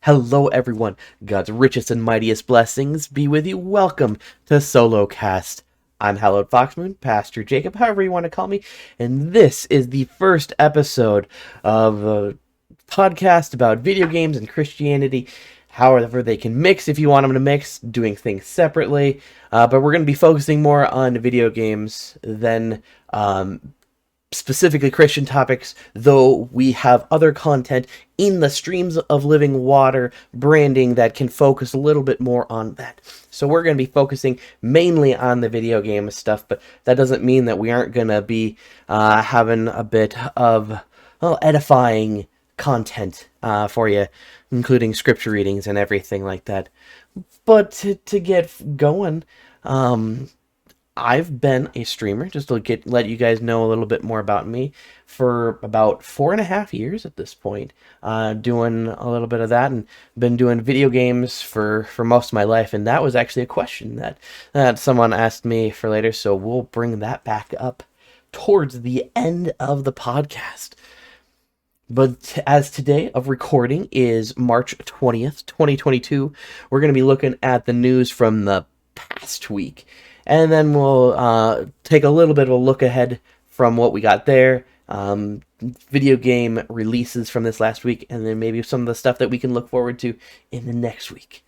Hello everyone, God's richest and mightiest blessings be with you. Welcome to SOLW Cast. I'm Hallowed Foxmoon, Pastor Jacob, however you want to call me, and this is the first episode of a podcast about video games and Christianity, however they can mix if you want them to mix, doing things separately, but we're going to be focusing more on video games than specifically Christian topics, though we have other content in the Streams of Living Water branding that can focus a little bit more on that. So we're going to be focusing mainly on the video game stuff, but that doesn't mean that we aren't going to be having a bit of edifying content for you, including scripture readings and everything like that. But to get going, I've been a streamer, just to let you guys know a little bit more about me, for about 4.5 years at this point, doing a little bit of that, and been doing video games for most of my life, and that was actually a question that someone asked me for later, so we'll bring that back up towards the end of the podcast. But as today of recording is March 20th, 2022, we're going to be looking at the news from the past week. And then we'll take a little bit of a look ahead from what we got there, video game releases from this last week, and then maybe some of the stuff that we can look forward to in the next week.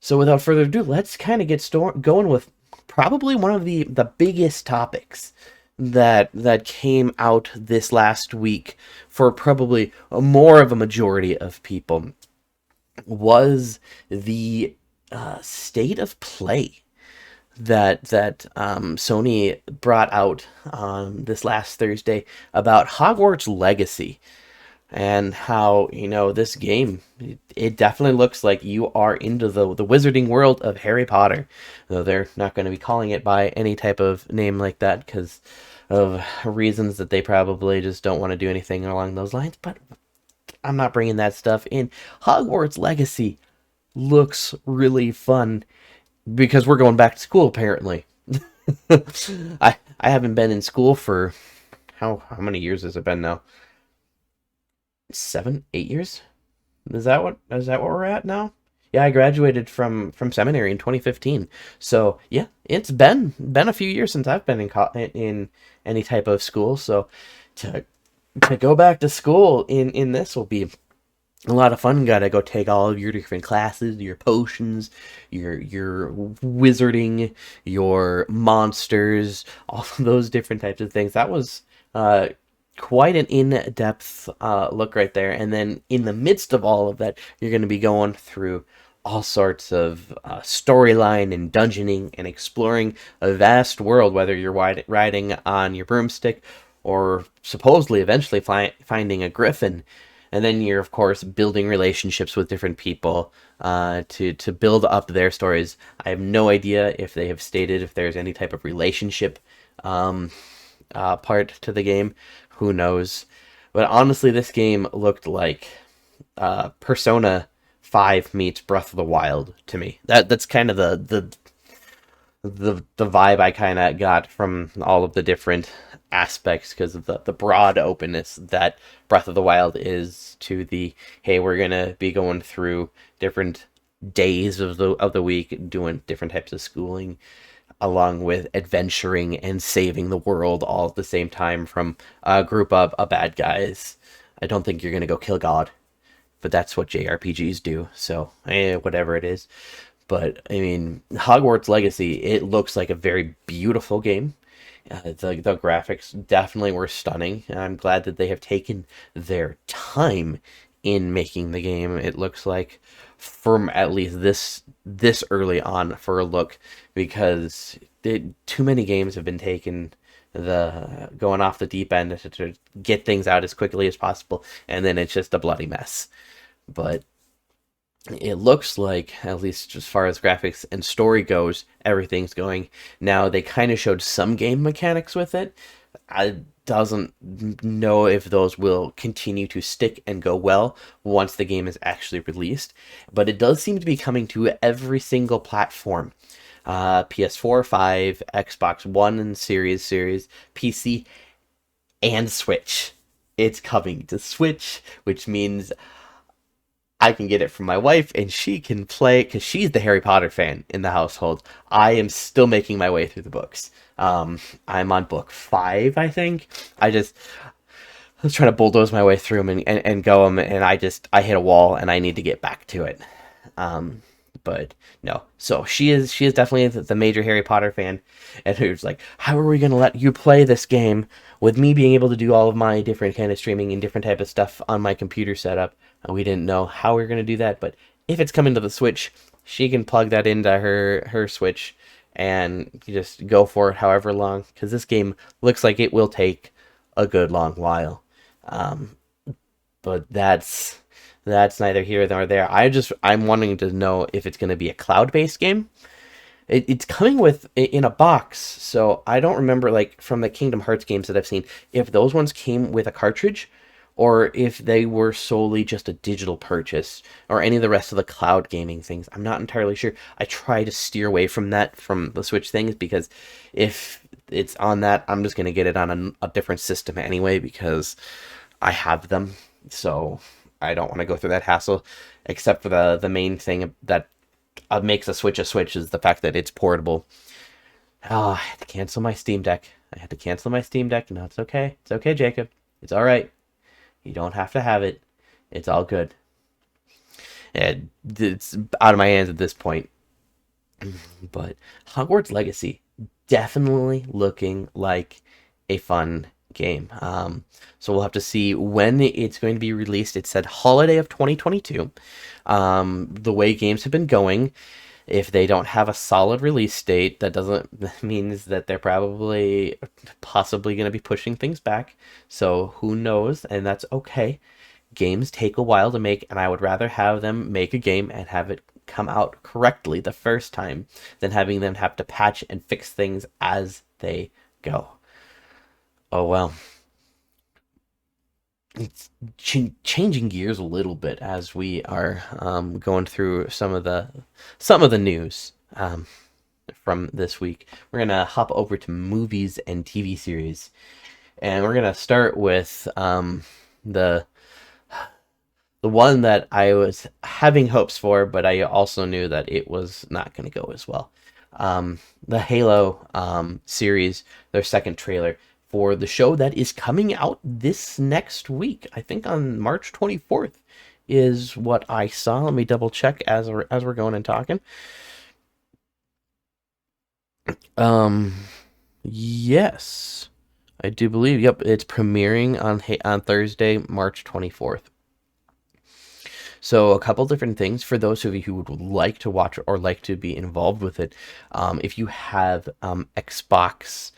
So without further ado, let's kind of get going with probably one of the biggest topics that came out this last week for probably more of a majority of people, was the state of play that Sony brought out this last Thursday about Hogwarts Legacy, and how, this game, it definitely looks like you are into the wizarding world of Harry Potter, though they're not going to be calling it by any type of name like that because of reasons that they probably just don't want to do anything along those lines, but I'm not bringing that stuff in. Hogwarts Legacy looks really fun, because we're going back to school, apparently. I haven't been in school for how many years has it been now? 7, 8 years? Is that what we're at now? Yeah, I graduated from seminary in 2015. So yeah, it's been a few years since I've been in any type of school. So to go back to school in this will be a lot of fun. Gotta go take all of your different classes, your potions, your wizarding, your monsters, all of those different types of things. That was quite an in-depth look right there. And then in the midst of all of that, you're going to be going through all sorts of storyline and dungeoning and exploring a vast world, whether you're riding on your broomstick or supposedly eventually finding a griffin. And then you're, of course, building relationships with different people to build up their stories. I have no idea if they have stated if there's any type of relationship part to the game. Who knows? But honestly, this game looked like Persona 5 meets Breath of the Wild to me. That's kind of the vibe I kind of got from all of the different aspects, because of the broad openness that Breath of the Wild is to the, hey, we're gonna be going through different days of the week, doing different types of schooling, along with adventuring and saving the world all at the same time from a group of bad guys. I don't think you're gonna go kill God, but that's what JRPGs do, so whatever it is. But I mean, Hogwarts Legacy, it looks like a very beautiful game. The graphics definitely were stunning, and I'm glad that they have taken their time in making the game. It looks like, from at least this early on for a look, because too many games have been taken going off the deep end to get things out as quickly as possible, and then it's just a bloody mess. But it looks like, at least as far as graphics and story goes, everything's going. Now, they kind of showed some game mechanics with it. I doesn't know if those will continue to stick and go well once the game is actually released. But it does seem to be coming to every single platform. PS4, 5, Xbox One and Series, PC, and Switch. It's coming to Switch, which means I can get it from my wife, and she can play, because she's the Harry Potter fan in the household. I am still making my way through the books. I'm on book 5, I think. I was trying to bulldoze my way through them and go them, and I hit a wall, and I need to get back to it. But no, so she is definitely the major Harry Potter fan, and who's like, how are we gonna let you play this game with me being able to do all of my different kind of streaming and different type of stuff on my computer setup? We didn't know how we were gonna do that, but if it's coming to the Switch, she can plug that into her Switch and just go for it however long, because this game looks like it will take a good long while. But that's neither here nor there. I'm wanting to know if it's going to be a cloud-based game. It's coming in a box, so I don't remember, like, from the Kingdom Hearts games that I've seen, if those ones came with a cartridge or if they were solely just a digital purchase, or any of the rest of the cloud gaming things. I'm not entirely sure. I try to steer away from that, from the Switch things, because if it's on that, I'm just going to get it on a different system anyway, because I have them, so I don't want to go through that hassle, except for the main thing that makes a Switch is the fact that it's portable. Oh, I had to cancel my Steam Deck. No, it's okay. It's okay, Jacob. It's all right. You don't have to have it. It's all good. And it's out of my hands at this point. But Hogwarts Legacy, definitely looking like a fun game. So we'll have to see when it's going to be released. It said holiday of 2022. The way games have been going, if they don't have a solid release date, that means that they're possibly going to be pushing things back. So who knows? And that's okay. Games take a while to make, and I would rather have them make a game and have it come out correctly the first time than having them have to patch and fix things as they go. Oh well. It's changing gears a little bit as we are going through some of the news from this week. We're gonna hop over to movies and TV series, and we're gonna start with the one that I was having hopes for, but I also knew that it was not going to go as well. The Halo series, their second trailer for the show that is coming out this next week. I think on March 24th is what I saw. Let me double check as we're going and talking. Yes, I do believe. Yep, it's premiering on Thursday, March 24th. So a couple different things for those of you who would like to watch or like to be involved with it. If you have Xbox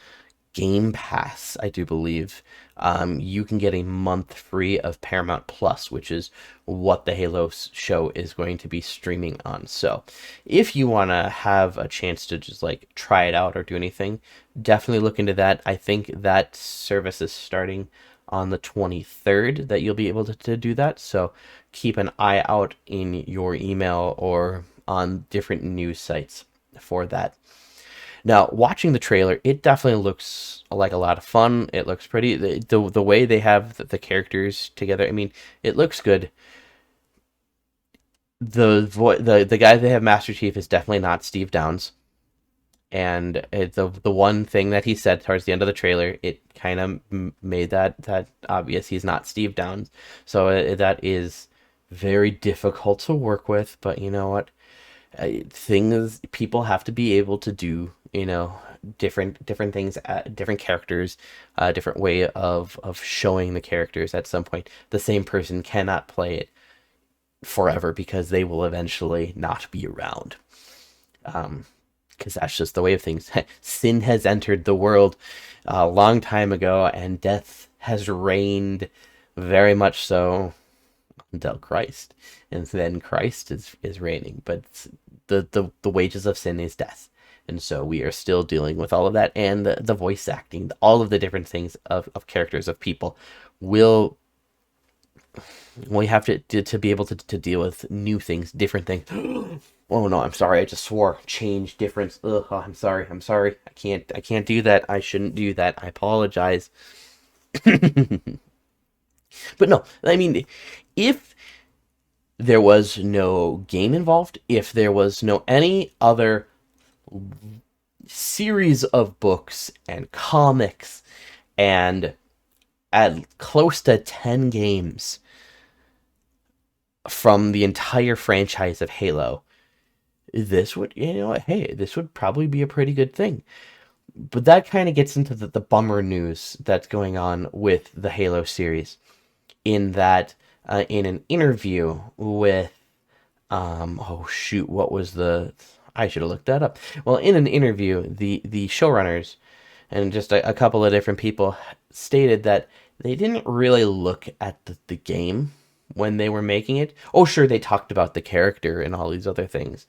Game Pass, I do believe, you can get a month free of Paramount Plus, which is what the Halo show is going to be streaming on. So if you want to have a chance to just like try it out or do anything, definitely look into that. I think that service is starting on the 23rd that you'll be able to do that. So keep an eye out in your email or on different news sites for that. Now, watching the trailer, it definitely looks like a lot of fun. It looks pretty. The way they have the characters together, I mean, it looks good. The guy they have Master Chief is definitely not Steve Downes. And the one thing that he said towards the end of the trailer, it kind of made that obvious. He's not Steve Downes. So that is very difficult to work with. But you know what? Things people have to be able to do, different things, different characters, different way of showing the characters. At some point, the same person cannot play it forever because they will eventually not be around. Because that's just the way of things. Sin has entered the world a long time ago, and death has reigned very much so until Christ, and then Christ is reigning. But the wages of sin is death, and so we are still dealing with all of that, and the voice acting, all of the different things of characters, of people, we have to be able to deal with new things, different things. Oh no, I'm sorry, I just swore. Change, difference. Ugh, oh, I'm sorry. I can't do that. I shouldn't do that. I apologize. But no, I mean, if there was no game involved, if there was no any other series of books and comics and at close to 10 games from the entire franchise of Halo, this would, hey, this would probably be a pretty good thing. But that kind of gets into the bummer news that's going on with the Halo series, in that in an interview with oh shoot, what was the, I should have looked that up. Well, in an interview, the showrunners and just a couple of different people stated that they didn't really look at the game when they were making it. Oh, sure, they talked about the character and all these other things,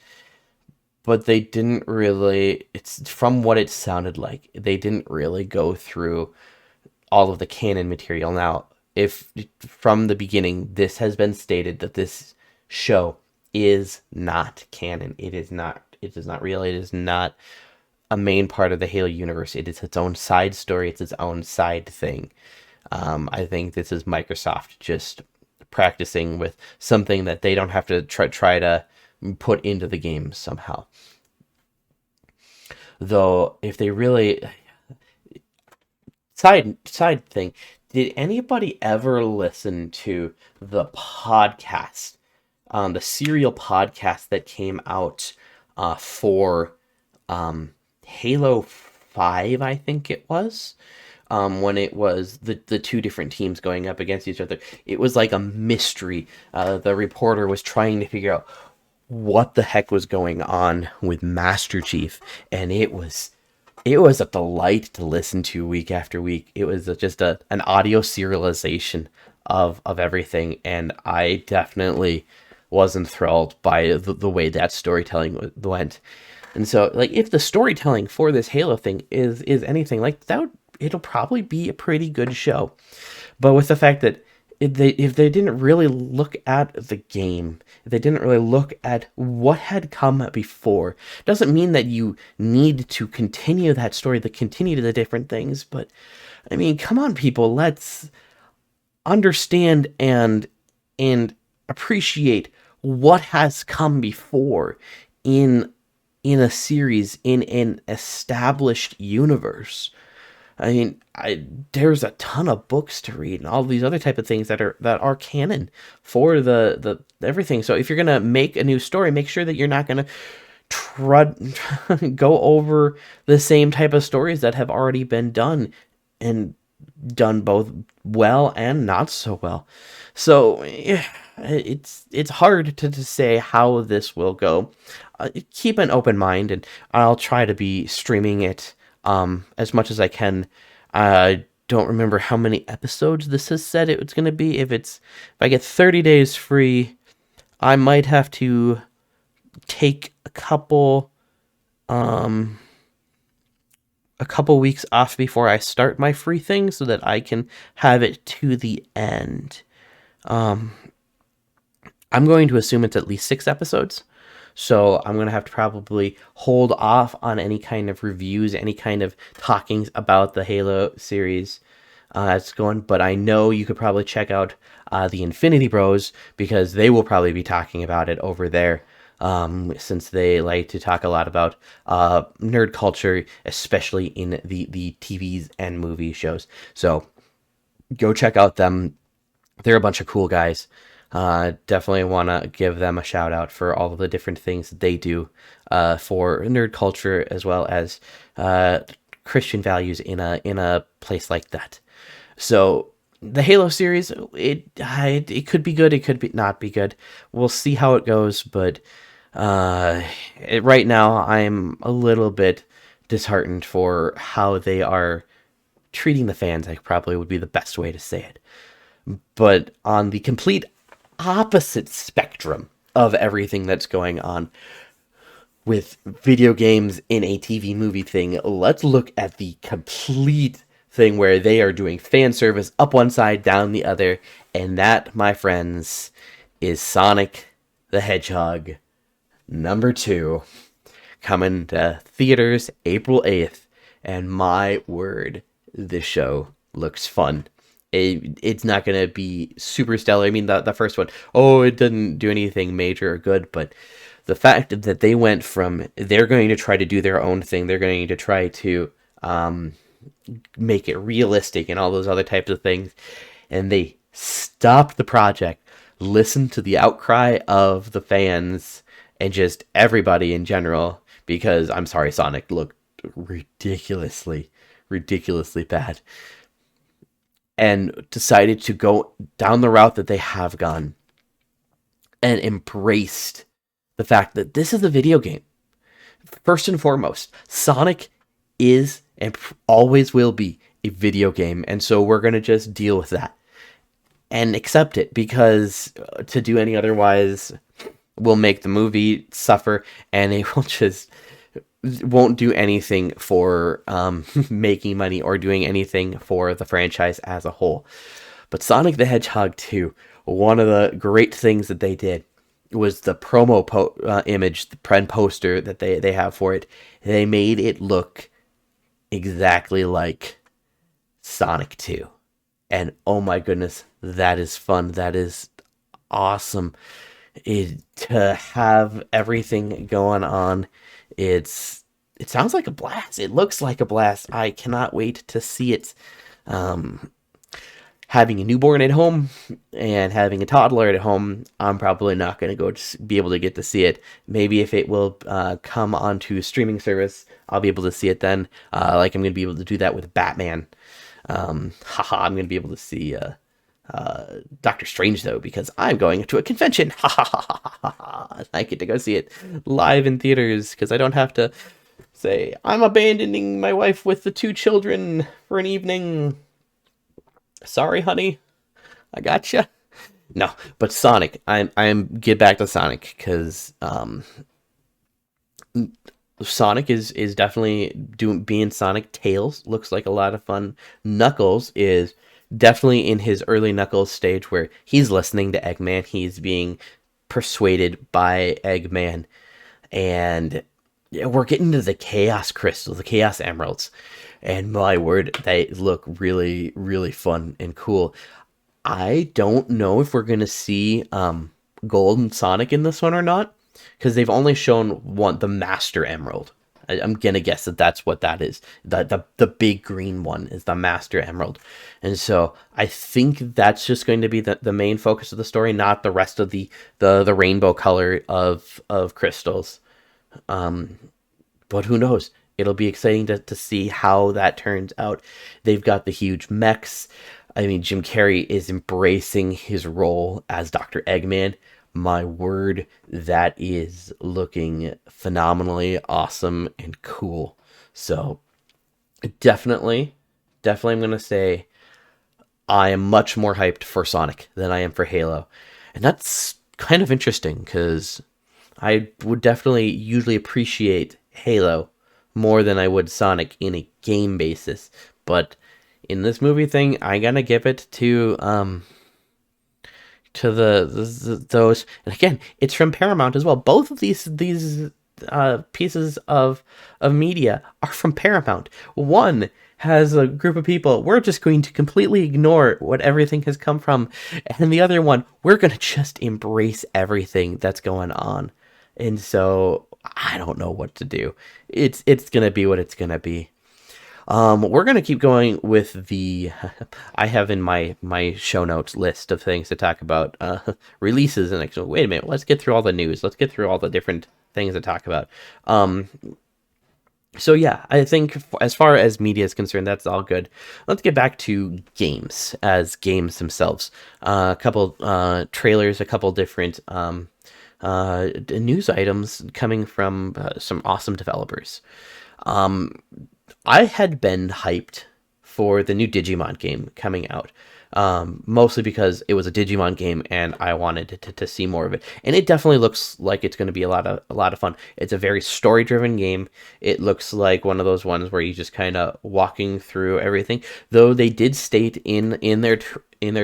but they didn't really, it's from what it sounded like, they didn't really go through all of the canon material. Now, if from the beginning this has been stated that this show is not canon, it is not real, it is not a main part of the Halo universe, it is its own side story, it's its own side thing. I think this is Microsoft just practicing with something that they don't have to try to put into the game somehow. Though, if they really, side thing, did anybody ever listen to the podcast, the serial podcast that came out for Halo 5, I think it was? When it was the two different teams going up against each other. It was like a mystery. The reporter was trying to figure out what the heck was going on with Master Chief, and it was a delight to listen to week after week. It was just an audio serialization of everything, and I definitely was enthralled by the way that storytelling went. And so, like, if the storytelling for this Halo thing is anything like that, it'll probably be a pretty good show. But with the fact that if they didn't really look at the game, if they didn't really look at what had come before, doesn't mean that you need to continue that story, to continue the different things. But I mean, come on, people, let's understand and appreciate what has come before in a series, in an established universe. I mean, there's a ton of books to read and all these other type of things that are canon for the everything. So if you're gonna make a new story, make sure that you're not gonna go over the same type of stories that have already been done, and done both well and not so well. So yeah, it's hard to say how this will go. Keep an open mind, and I'll try to be streaming it as much as I can. I don't remember how many episodes this has said it was going to be. If I get 30 days free, I might have to take a couple weeks off before I start my free thing so that I can have it to the end. I'm going to assume it's at least 6 episodes. So I'm going to have to probably hold off on any kind of reviews, any kind of talkings about the Halo series as it's going. But I know you could probably check out the Infinity Bros, because they will probably be talking about it over there, since they like to talk a lot about nerd culture, especially in the TVs and movie shows. So go check out them. They're a bunch of cool guys. Definitely want to give them a shout out for all of the different things that they do for nerd culture, as well as Christian values in a place like that. So the Halo series, it could be good, it could not be good. We'll see how it goes, but right now I'm a little bit disheartened for how they are treating the fans. I probably would be the best way to say it. But on the complete opposite spectrum of everything that's going on with video games in a TV movie thing, let's look at the complete thing where they are doing fan service up one side, down the other, and that, my friends, is Sonic the Hedgehog #2, coming to theaters April 8th, and my word, this show looks fun. it's not going to be super stellar. I mean, the first one, oh, it didn't do anything major or good, but the fact that they went from they're going to try to do their own thing, they're going to try to make it realistic and all those other types of things, and they stopped the project, listened to the outcry of the fans and just everybody in general, because I'm sorry, Sonic looked ridiculously bad, and decided to go down the route that they have gone and embraced the fact that this is a video game. First and foremost, Sonic is and always will be a video game, and so we're going to just deal with that and accept it, because to do any otherwise will make the movie suffer, and it will just won't do anything for making money or doing anything for the franchise as a whole. But Sonic the Hedgehog 2, one of the great things that they did was the promo image, the print poster that they have for it. They made it look exactly like Sonic 2. And oh my goodness, that is fun. That is awesome. To have everything going on, it sounds like a blast. It looks like a blast. I cannot wait to see it. Having a newborn at home and having a toddler at home, I'm probably not going to go be able to get to see it. Maybe if it will come onto streaming service, I'll be able to see it then. Like I'm going to be able to do that with Batman. I'm going to be able to see Doctor Strange, though, because I'm going to a convention. I get to go see it live in theaters, because I don't have to say, I'm abandoning my wife with the 2 children for an evening. Sorry, honey. I gotcha. No, but Sonic. I'm get back to Sonic, because Sonic is definitely being Sonic. Tails looks like a lot of fun. Knuckles is definitely in his early Knuckles stage, where he's listening to Eggman. He's being persuaded by Eggman, and we're getting to the Chaos Crystals, the Chaos Emeralds, and my word, they look really fun and cool. I don't know if we're gonna see Golden Sonic in this one or not, because they've only shown the Master Emerald. I'm gonna guess that that's what that is. The big green one is the Master Emerald, and so I think that's just going to be the main focus of the story, not the rest of the rainbow color of crystals. But who knows? It'll be exciting to see how that turns out. They've got the huge mechs. I mean, Jim Carrey is embracing his role as Dr. Eggman. My word, that is looking phenomenally awesome and cool. So definitely I'm going to say I am much more hyped for Sonic than I am for Halo. And that's kind of interesting, because I would definitely usually appreciate Halo more than I would Sonic in a game basis. But in this movie thing, I gotta give it to those. And again, it's from Paramount as well. Both of these pieces of media are from Paramount. One has a group of people, we're just going to completely ignore what everything has come from, and the other one, we're going to just embrace everything that's going on. And so I don't know what to do. It's going to be what it's going to be. We're going to keep going with I have in my show notes list of things to talk about, releases, and so wait a minute, let's get through all the news. Let's get through all the different things to talk about. So yeah, I think as far as media is concerned, that's all good. Let's get back to games themselves. A couple trailers, a couple different news items coming from some awesome developers. I had been hyped for the new Digimon game coming out, mostly because it was a Digimon game and I wanted to see more of it. And it definitely looks like it's going to be a lot of fun. It's a very story-driven game. It looks like one of those ones where you just kind of walking through everything. Though they did state in their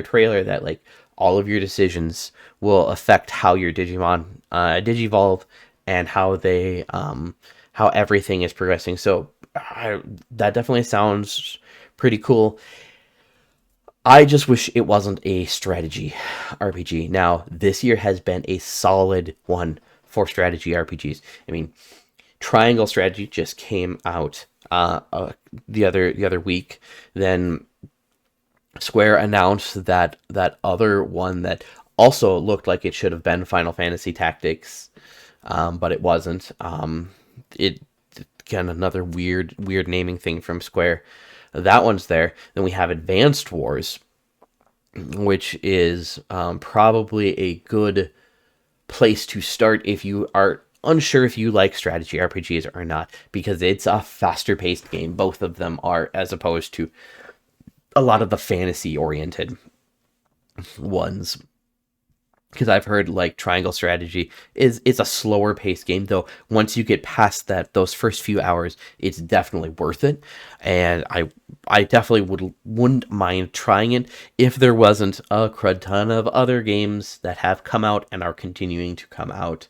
trailer that like all of your decisions will affect how your Digimon digivolve and how they how everything is progressing. So that definitely sounds pretty cool. I just wish it wasn't a strategy RPG. Now, this year has been a solid one for strategy RPGs. I mean, Triangle Strategy just came out the other week. Then Square announced that other one that also looked like it should have been Final Fantasy Tactics, but it wasn't. It Again, another weird naming thing from Square. That one's there. Then we have Advanced Wars, which is probably a good place to start if you are unsure if you like strategy RPGs or not, because it's a faster paced game. Both of them are, as opposed to a lot of the fantasy oriented ones. Because I've heard like Triangle Strategy is a slower paced game, though once you get past those first few hours, it's definitely worth it. And I definitely wouldn't mind trying it if there wasn't a crud ton of other games that have come out and are continuing to come out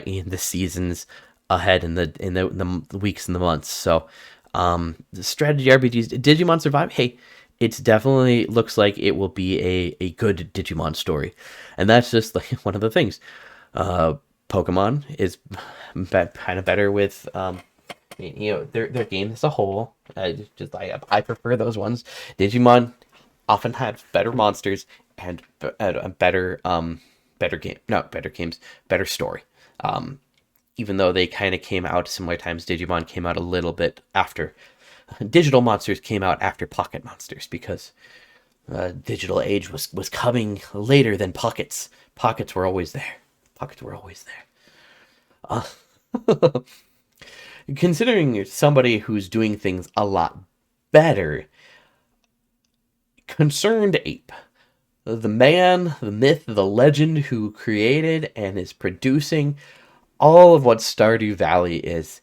in the seasons ahead, in the weeks and the months. So the strategy RPGs, Digimon Survive, hey, it definitely looks like it will be a good Digimon story. And that's just like one of the things. Pokemon is kind of better with, their game as a whole. I prefer those ones. Digimon often had better monsters and a better better story. Even though they kind of came out similar times, Digimon came out a little bit after. Digital monsters came out after Pocket Monsters, because digital age was coming later than Pockets. Pockets were always there. Considering somebody who's doing things a lot better, ConcernedApe, the man, the myth, the legend who created and is producing all of what Stardew Valley is,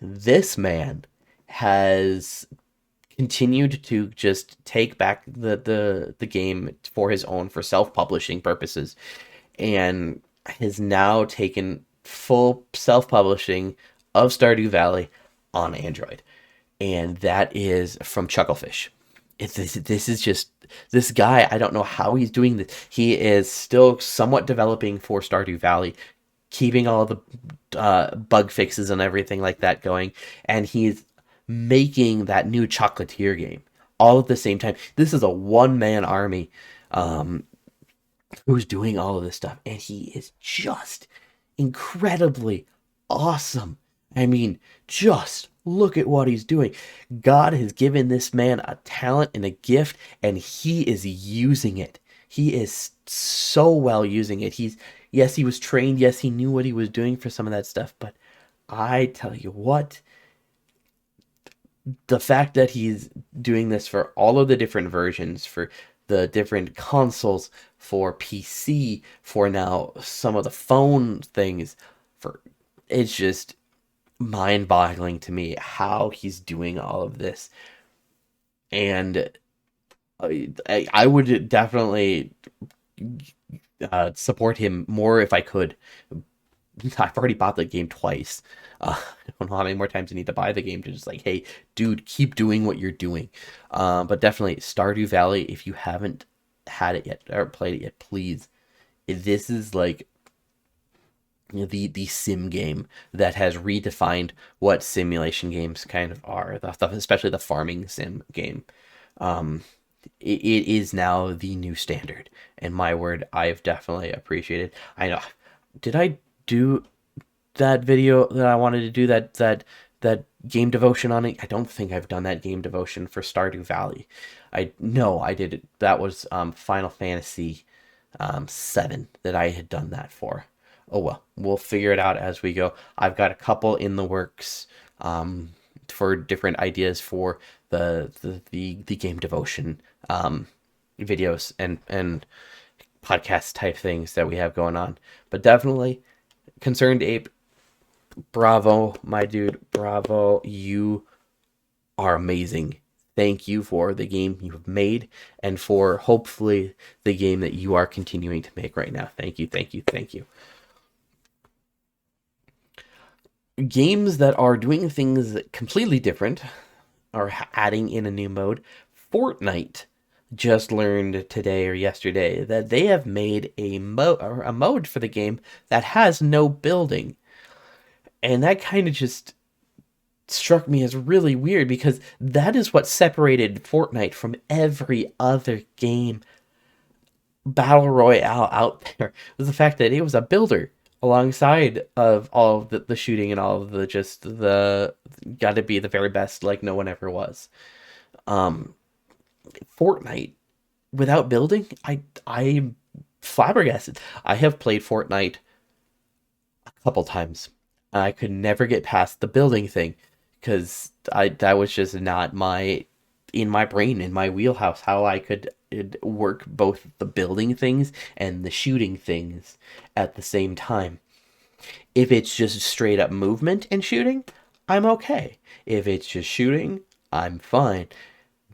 this man has continued to just take back the game for self-publishing purposes, and has now taken full self-publishing of Stardew Valley on Android. And that is from Chucklefish. This is just, this guy, I don't know how he's doing this. He is still somewhat developing for Stardew Valley, keeping all the bug fixes and everything like that going, and he's making that new Chocolatier game all at the same time. This is a one-man army who's doing all of this stuff, and he is just incredibly awesome. I mean, just look at what he's doing. God has given this man a talent and a gift, and he is using it. He is so well using it. Yes, he was trained. Yes, he knew what he was doing for some of that stuff, but I tell you what, the fact that he's doing this for all of the different versions, for the different consoles, for PC, for now some of the phone things, it's just mind-boggling to me how he's doing all of this. And I would definitely support him more if I could. I've already bought the game twice. I don't know how many more times I need to buy the game to just like, hey, dude, keep doing what you're doing. But definitely Stardew Valley, if you haven't had it yet or played it yet, please. This is like the sim game that has redefined what simulation games kind of are, especially the farming sim game. It is now the new standard, and my word, I've definitely appreciated. I know, did I do that video that I wanted to do, that game devotion on it? I don't think I've done that game devotion for Stardew Valley. I did it. That was Final Fantasy 7 that I had done that for. Oh well, we'll figure it out as we go. I've got a couple in the works for different ideas for the game devotion videos and podcast type things that we have going on. But definitely, ConcernedApe, bravo, my dude, bravo. You are amazing. Thank you for the game you have made, and for hopefully the game that you are continuing to make right now. Thank you, thank you, thank you. Games that are doing things completely different are adding in a new mode. Fortnite just learned today or yesterday that they have made a mode for the game that has no building. And that kind of just struck me as really weird because that is what separated Fortnite from every other game battle royale out there, was the fact that it was a builder alongside of all of the shooting and all of the just the got to be the very best like no one ever was. Um Fortnite without building, I'm flabbergasted. I have played Fortnite a couple times. I could never get past the building thing because I that was just not my in my brain, in my wheelhouse, how I could work both the building things and the shooting things at the same time. If it's just straight up movement and shooting, I'm okay. If it's just shooting, I'm fine.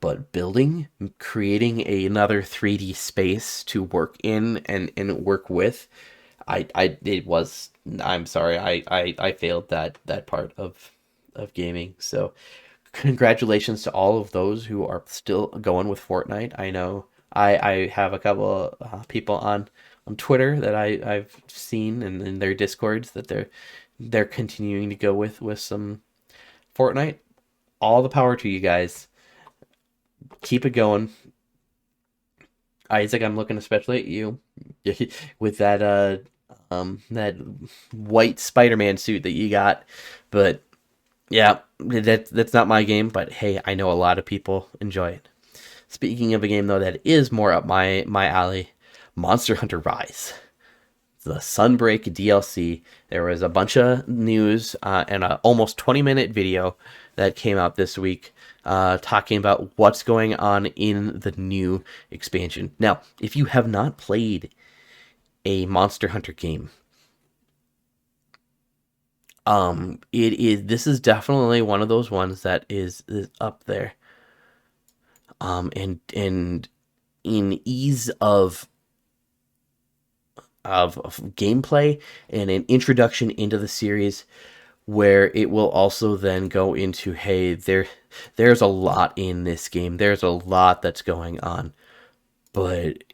But building, creating another 3D space to work in and work with, it was, I'm sorry, I failed that part of gaming. So congratulations to all of those who are still going with Fortnite. I know I have a couple people on Twitter that I've seen and in their discords that they're continuing to go with some Fortnite. All the power to you guys. Keep it going. Isaac, I'm looking especially at you with that white Spider-Man suit that you got. But yeah, that's not my game, but hey, I know a lot of people enjoy it. Speaking of a game though that is more up my alley, Monster Hunter Rise. The Sunbreak DLC. There was a bunch of news and a almost 20-minute video that came out this week talking about what's going on in the new expansion. Now, if you have not played a Monster Hunter game, this is definitely one of those ones that is up there. And in ease of gameplay and an introduction into the series, where it will also then go into, hey, there's a lot in this game. There's a lot that's going on, but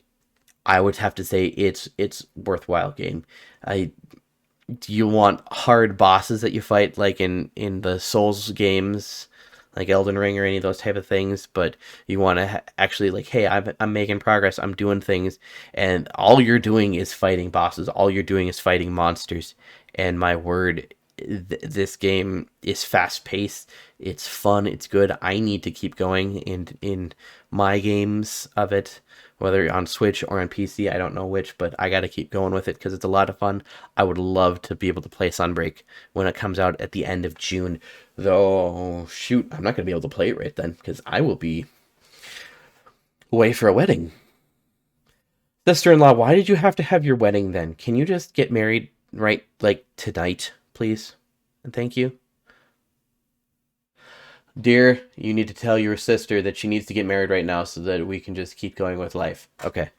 I would have to say it's worthwhile game. You want hard bosses that you fight like in the Souls games, like Elden Ring or any of those type of things, but you want to actually like, hey, I'm making progress, I'm doing things, and all you're doing is fighting bosses, all you're doing is fighting monsters, and my word, this game is fast paced, it's fun, it's good. I need to keep going in my games of it, whether on Switch or on PC, I don't know which, but I got to keep going with it because it's a lot of fun. I would love to be able to play Sunbreak when it comes out at the end of June. Though, shoot, I'm not going to be able to play it right then because I will be away for a wedding. Sister-in-law, why did you have to have your wedding then? Can you just get married right, like, tonight, please? And thank you. Dear, you need to tell your sister that she needs to get married right now so that we can just keep going with life. Okay.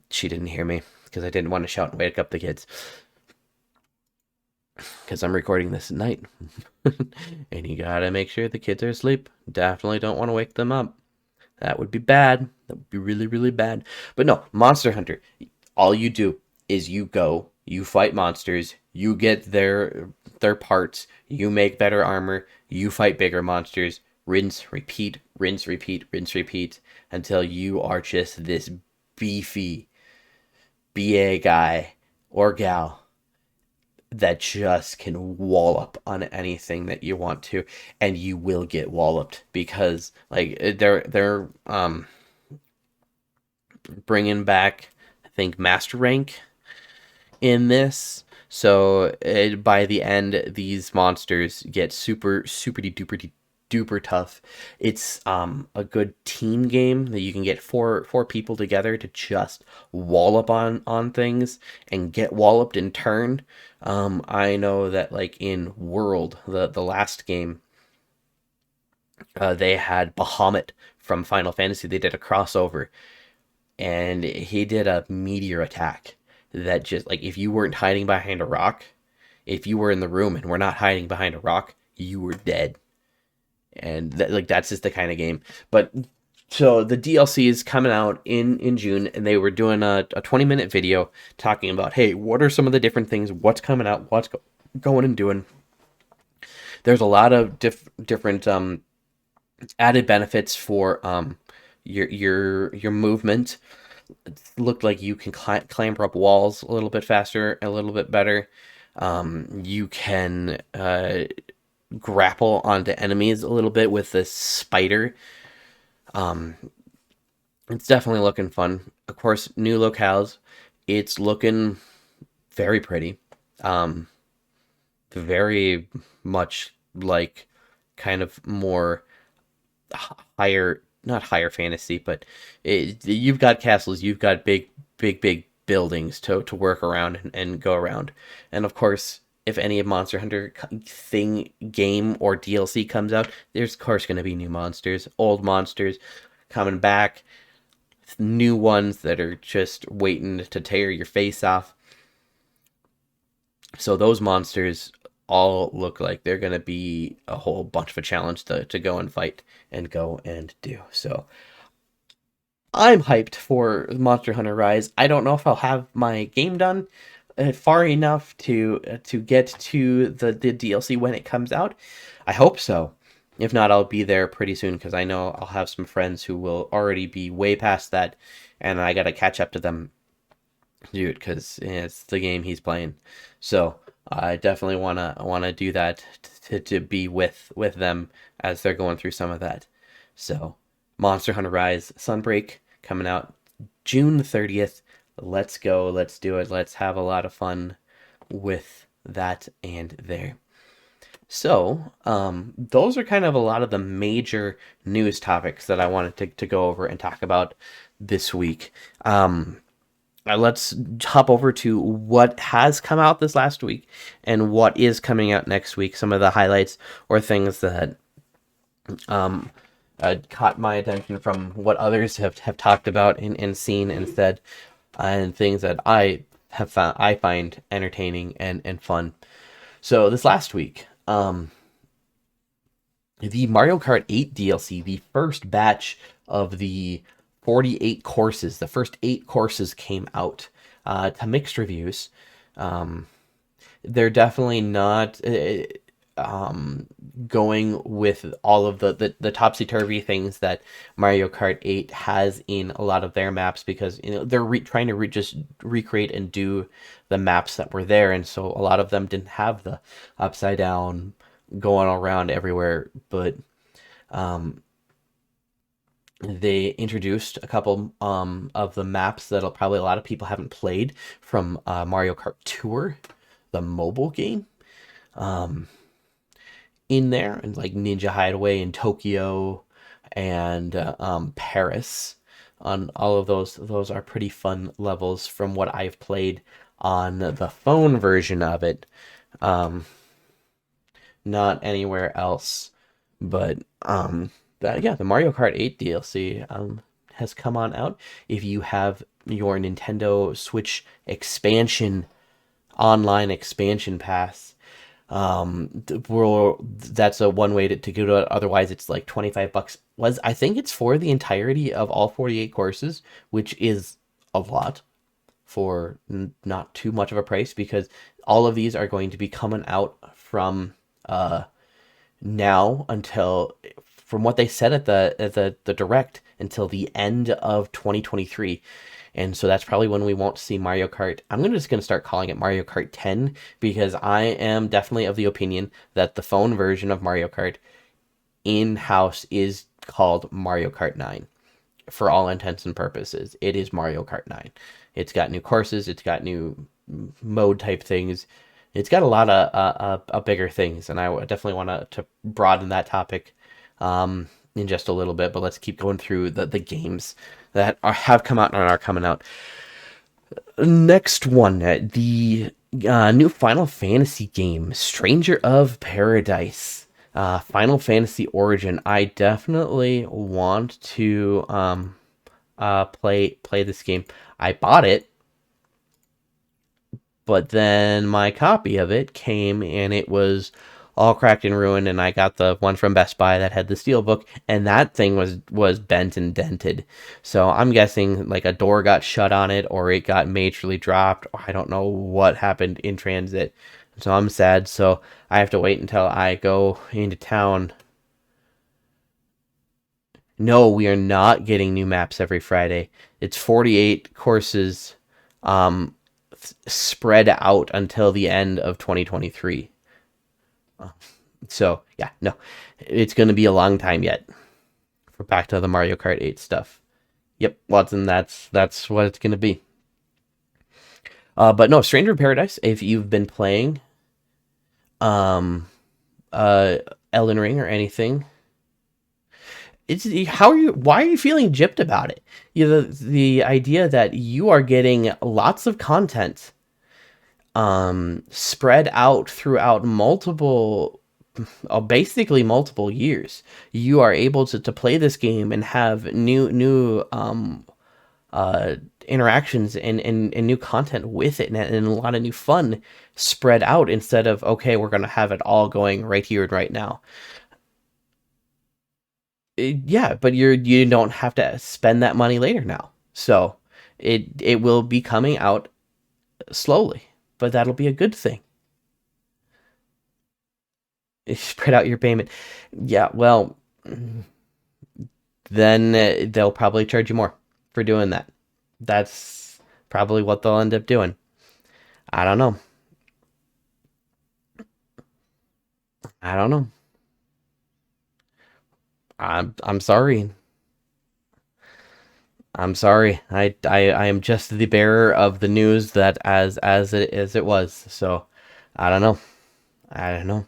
She didn't hear me because I didn't want to shout and wake up the kids. Because I'm recording this at night. And you gotta make sure the kids are asleep. Definitely don't want to wake them up. That would be bad. That would be really, really bad. But no, Monster Hunter. All you do is you go, you fight monsters, you get their parts, you make better armor, you fight bigger monsters, rinse, repeat, rinse, repeat, rinse, repeat, until you are just this beefy BA guy or gal that just can wallop on anything that you want to, and you will get walloped because like they're bringing back, I think, master rank in this. So by the end, these monsters get super duper tough. It's a good team game that you can get four people together to just wallop on things and get walloped in turn. I know that like in World, the last game, they had Bahamut from Final Fantasy. They did a crossover, and he did a meteor attack that just like if you weren't hiding behind a rock, if you were in the room and were not hiding behind a rock, you were dead. And that's just the kind of game. But So the DLC is coming out in June, and they were doing a 20-minute video talking about, hey, what are some of the different things, what's coming out, what's going and doing. There's a lot of different added benefits for your movement. It looked like you can clamber up walls a little bit faster, a little bit better. You can grapple onto enemies a little bit with this spider. It's definitely looking fun. Of course, new locales. It's looking very pretty. Um, Very much like kind of more higher, not higher fantasy, but you've got castles, you've got big buildings to work around and go around. And of course, if any Monster Hunter game or DLC comes out, there's of course going to be new monsters, old monsters coming back, new ones that are just waiting to tear your face off. So those monsters all look like they're going to be a whole bunch of a challenge to go and fight and go and do. So I'm hyped for Monster Hunter Rise. I don't know if I'll have my game done far enough to get to the DLC when it comes out. I hope so. If not, I'll be there pretty soon because I know I'll have some friends who will already be way past that, and I gotta catch up to them, dude, because it's the game he's playing. So I definitely wanna do that to be with them as they're going through some of that. So Monster Hunter Rise Sunbreak coming out June 30th. Let's go. Let's do it. Let's have a lot of fun with that and there. So, those are kind of a lot of the major news topics that I wanted to go over and talk about this week. Let's hop over to what has come out this last week and what is coming out next week. Some of the highlights or things that caught my attention from what others have talked about and seen and said, and things that I find entertaining and fun. So this last week, the Mario Kart 8 DLC, the first batch of the 48 courses, the first 8 courses came out to mixed reviews. They're definitely not going with all of the topsy-turvy things that Mario Kart 8 has in a lot of their maps, because they're trying to just recreate and do the maps that were there, and so a lot of them didn't have the upside down going around everywhere, but they introduced a couple of the maps that probably a lot of people haven't played from Mario Kart Tour, the mobile game, in there, and like Ninja Hideaway in Tokyo and Paris. On all of those are pretty fun levels from what I've played on the phone version of it. Not anywhere else, but the Mario Kart 8 DLC has come on out. If you have your Nintendo Switch online expansion pass, that's a one way to go to it. Otherwise, it's like $25. I think it's for the entirety of all 48 courses, which is a lot for not too much of a price, because all of these are going to be coming out from now until, from what they said at the direct, until the end of 2023. And so that's probably when we won't see Mario Kart. I'm just going to start calling it Mario Kart 10, because I am definitely of the opinion that the phone version of Mario Kart in-house is called Mario Kart 9. For all intents and purposes, it is Mario Kart 9. It's got new courses, it's got new mode type things. It's got a lot of bigger things, and I definitely want to broaden that topic in just a little bit. But let's keep going through the games that have come out and are coming out. Next one, the new Final Fantasy game, Stranger of Paradise, Final Fantasy Origin. I definitely want to play this game. I bought it, but then my copy of it came and it was all cracked and ruined, and I got the one from Best Buy that had the steelbook, and that thing was bent and dented. So I'm guessing like a door got shut on it, or it got majorly dropped, or I don't know what happened in transit. So I'm sad. So I have to wait until I go into town. No, we are not getting new maps every Friday. It's 48 courses, um, spread out until the end of 2023. So yeah, no, it's going to be a long time yet for back to the Mario Kart 8 stuff. Yep, Watson, that's what it's going to be. But no, Stranger in Paradise. If you've been playing, um, uh, Elden Ring or anything, it's how are you? Why are you feeling gypped about it? The idea that you are getting lots of content, spread out throughout multiple, basically multiple years. You are able to play this game and have new uh interactions and new content with it, and a lot of new fun spread out instead of, okay, we're gonna have it all going right here and right now. Yeah, but you don't have to spend that money later now. So it will be coming out slowly, but that'll be a good thing. Spread out your payment. Yeah, well, then they'll probably charge you more for doing that. That's probably what they'll end up doing. I don't know. I don't know. I'm sorry. I'm sorry. I am just the bearer of the news that as it was. So I don't know. I don't know.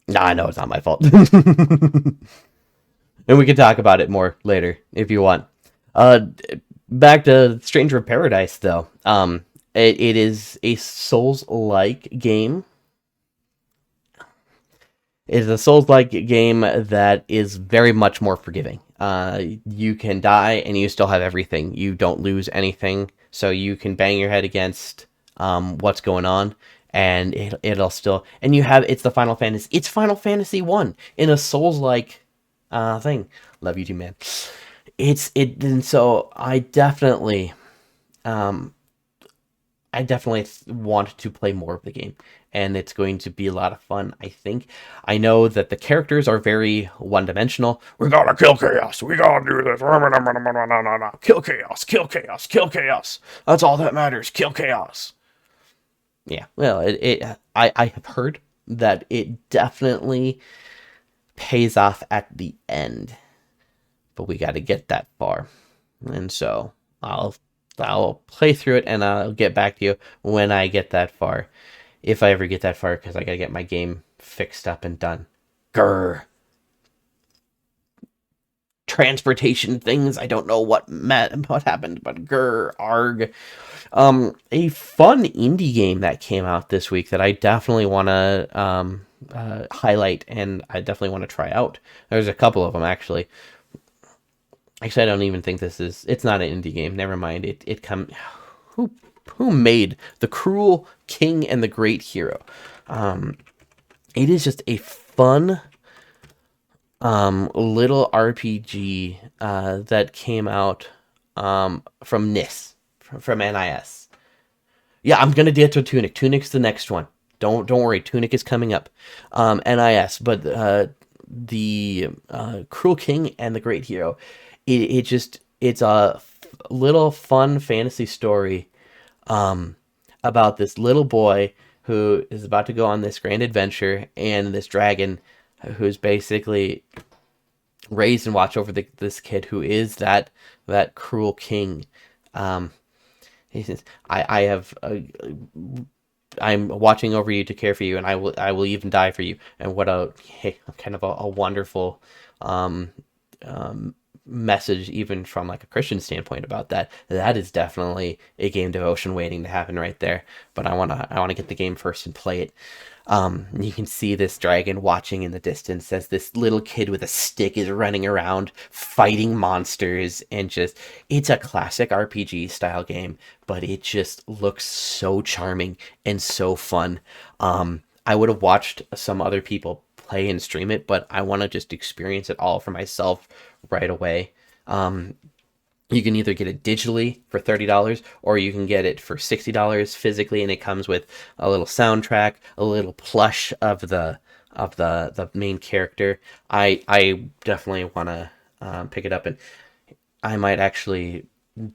No, I know it's not my fault. And we can talk about it more later if you want. Uh, Back to Stranger of Paradise though. It is a Souls-like game. It is a Souls-like game that is very much more forgiving. You can die and you still have everything. You don't lose anything, so you can bang your head against what's going on, and it'll still. And you have it's the Final Fantasy. It's Final Fantasy 1 in a Souls-like thing. Love you too, man. And so um, I definitely want to play more of the game, and it's going to be a lot of fun, I think. I know that the characters are very one-dimensional. We gotta kill chaos. We gotta do this. Kill chaos. Kill chaos. Kill chaos. That's all that matters. Kill chaos. Yeah. Well, I have heard that it definitely pays off at the end, but we got to get that far, and so I'll play through it and I'll get back to you when I get that far. If I ever get that far, because I gotta get my game fixed up and done. Grr. Transportation things. I don't know what happened, but grr, arg. A fun indie game that came out this week that I definitely want to highlight, and I definitely want to try out. There's a couple of them actually. Actually, I don't even think it's not an indie game. Never mind. Who who made The Cruel King and the Great Hero? It is just a fun little RPG that came out from NIS. Yeah, I'm gonna get to Tunic. Tunic's the next one. Don't worry. Tunic is coming up. NIS, but the Cruel King and the Great Hero. It's a little fun fantasy story about this little boy who is about to go on this grand adventure, and this dragon who's basically raised and watch over this kid who is that cruel king. He says, I'm watching over you to care for you, and I will even die for you. And what a kind of a wonderful message, even from like a Christian standpoint about that. That is definitely a game devotion waiting to happen right there. But I wanna get the game first and play it. You can see this dragon watching in the distance as this little kid with a stick is running around fighting monsters, and it's a classic RPG style game, but it just looks so charming and so fun. I would have watched some other people play and stream it, but I want to just experience it all for myself right away. You can either get it digitally for $30 or you can get it for $60 physically, and it comes with a little soundtrack, a little plush of the main character. I definitely want to pick it up, and I might actually